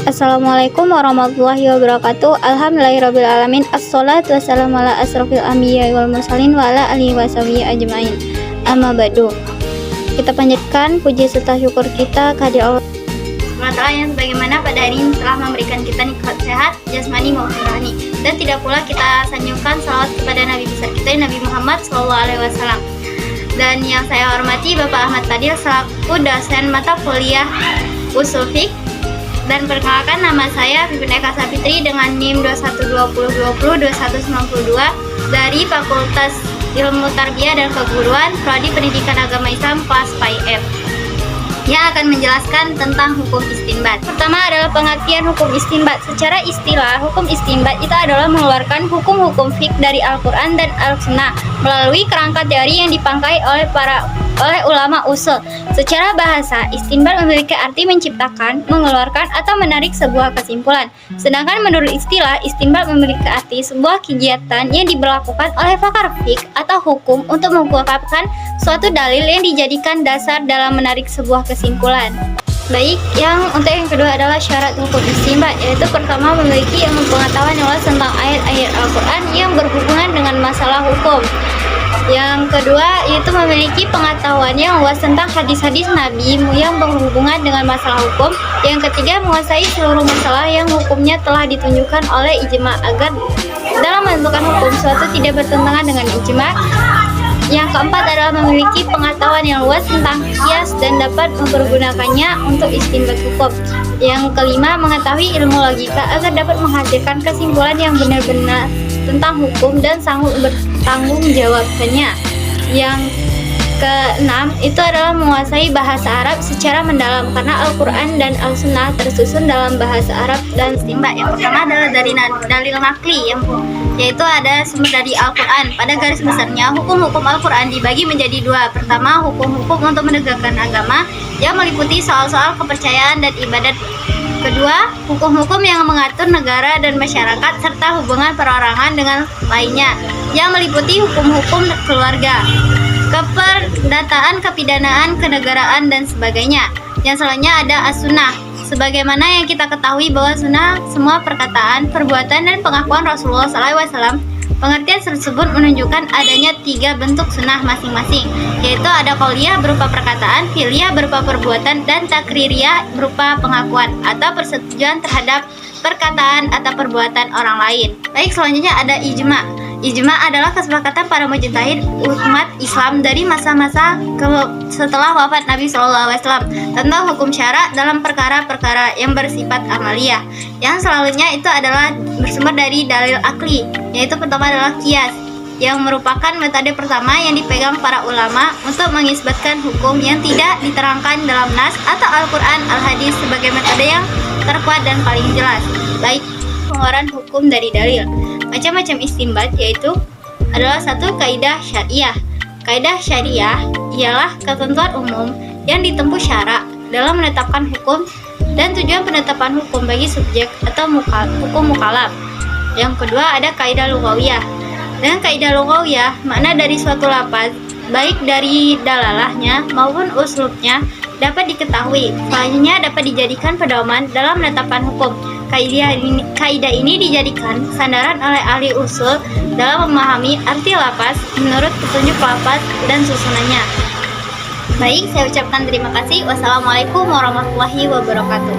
Assalamualaikum warahmatullahi wabarakatuh. Alhamdulillahirrabbilalamin. Assalatu wassalamu ala asrofil anbiya'i wal mursalin wa ala alihi washabihi ajmain. Amma ba'du. Kita panjatkan puji serta syukur kita kehadirat Allah SWT yang sebagaimana pada hari ini telah memberikan kita nikmat sehat jasmani maupun rohani, dan tidak pula kita sanjungkan salawat kepada Nabi besar kita Nabi Muhammad SAW. Dan yang saya hormati Bapak Ahmad Fadil selaku dosen mata kuliah Ushul Fiqh. Dan perkenalkan, nama saya Pipin Eka Sapitri dengan NIM 2120202192 dari Fakultas Ilmu Tarbiyah dan Keguruan Prodi Pendidikan Agama Islam kelas PAI F, yang akan menjelaskan tentang hukum istinbat. Pertama adalah pengertian hukum istinbat. Secara istilah, hukum istinbat itu adalah mengeluarkan hukum-hukum fiqh dari Al-Quran dan Al-Sunnah melalui kerangka teori yang dipangkai oleh ulama usul. Secara bahasa, istinbat memiliki arti menciptakan, mengeluarkan, atau menarik sebuah kesimpulan. Sedangkan menurut istilah, istinbat memiliki arti sebuah kegiatan yang diberlakukan oleh pakar fiqh atau hukum untuk mengungkapkan suatu dalil yang dijadikan dasar dalam menarik sebuah kesimpulan. Baik, untuk yang kedua adalah syarat hukum istinbat, yaitu pertama memiliki ilmu pengetahuan yang luas tentang ayat-ayat Al-Quran yang berhubungan dengan masalah hukum. Yang kedua yaitu memiliki pengetahuan yang luas tentang hadis-hadis Nabi yang berhubungan dengan masalah hukum. Yang ketiga, menguasai seluruh masalah yang hukumnya telah ditunjukkan oleh ijma agar dalam menentukan hukum suatu tidak bertentangan dengan ijma. Yang keempat adalah memiliki pengetahuan yang luas tentang qiyas dan dapat mempergunakannya untuk istinbat hukum. Yang kelima, mengetahui ilmu logika agar dapat menghasilkan kesimpulan yang benar-benar tentang hukum dan sanggup bertanggung jawabkannya. Yang keenam itu adalah menguasai bahasa Arab secara mendalam, karena Al-Quran dan Al-Sunnah tersusun dalam bahasa Arab. Dan istinbat yang pertama adalah dari dalil nakli, yaitu ada sumber dari Al-Quran. Pada garis besarnya, hukum-hukum Al-Quran dibagi menjadi dua. Pertama, hukum-hukum untuk menegakkan agama yang meliputi soal-soal kepercayaan dan ibadat. Kedua, hukum-hukum yang mengatur negara dan masyarakat serta hubungan perorangan dengan lainnya yang meliputi hukum-hukum keluarga, keperdataan, kepidanaan, kenegaraan, dan sebagainya. Yang selanjutnya ada as-sunnah. Sebagaimana yang kita ketahui bahwa sunnah semua perkataan, perbuatan, dan pengakuan Rasulullah SAW. Pengertian tersebut menunjukkan adanya tiga bentuk sunnah masing-masing, yaitu ada qauliyah berupa perkataan, fi'liyah berupa perbuatan, dan takririyah berupa pengakuan atau persetujuan terhadap perkataan atau perbuatan orang lain. Baik, selanjutnya ada ijma. Ijma adalah kesepakatan para mujtahid umat Islam dari masa-masa setelah wafat Nabi SAW tentang hukum syara dalam perkara-perkara yang bersifat amaliyah. Yang selanjutnya itu adalah bersumber dari dalil akli, yaitu pertama adalah qiyas, yang merupakan metode pertama yang dipegang para ulama untuk mengisbatkan hukum yang tidak diterangkan dalam nas atau Al-Quran, Al-Hadis sebagai metode yang terkuat dan paling jelas. Baik, pengeluaran hukum dari dalil. Macam-macam istinbat yaitu adalah satu, kaidah syariah. Kaidah syariah ialah ketentuan umum yang ditempuh syara dalam menetapkan hukum dan tujuan penetapan hukum bagi subjek atau hukum mukallaf. Yang kedua ada kaidah lughawiyah. Dengan kaidah lughawiyah, makna dari suatu lafaz baik dari dalalahnya maupun uslubnya dapat diketahui. Selanjutnya dapat dijadikan pedoman dalam menetapkan hukum. Kaidah ini dijadikan sandaran oleh ahli usul dalam memahami arti lafaz menurut petunjuk lafaz dan susunannya. Baik, saya ucapkan terima kasih. Wassalamualaikum warahmatullahi wabarakatuh.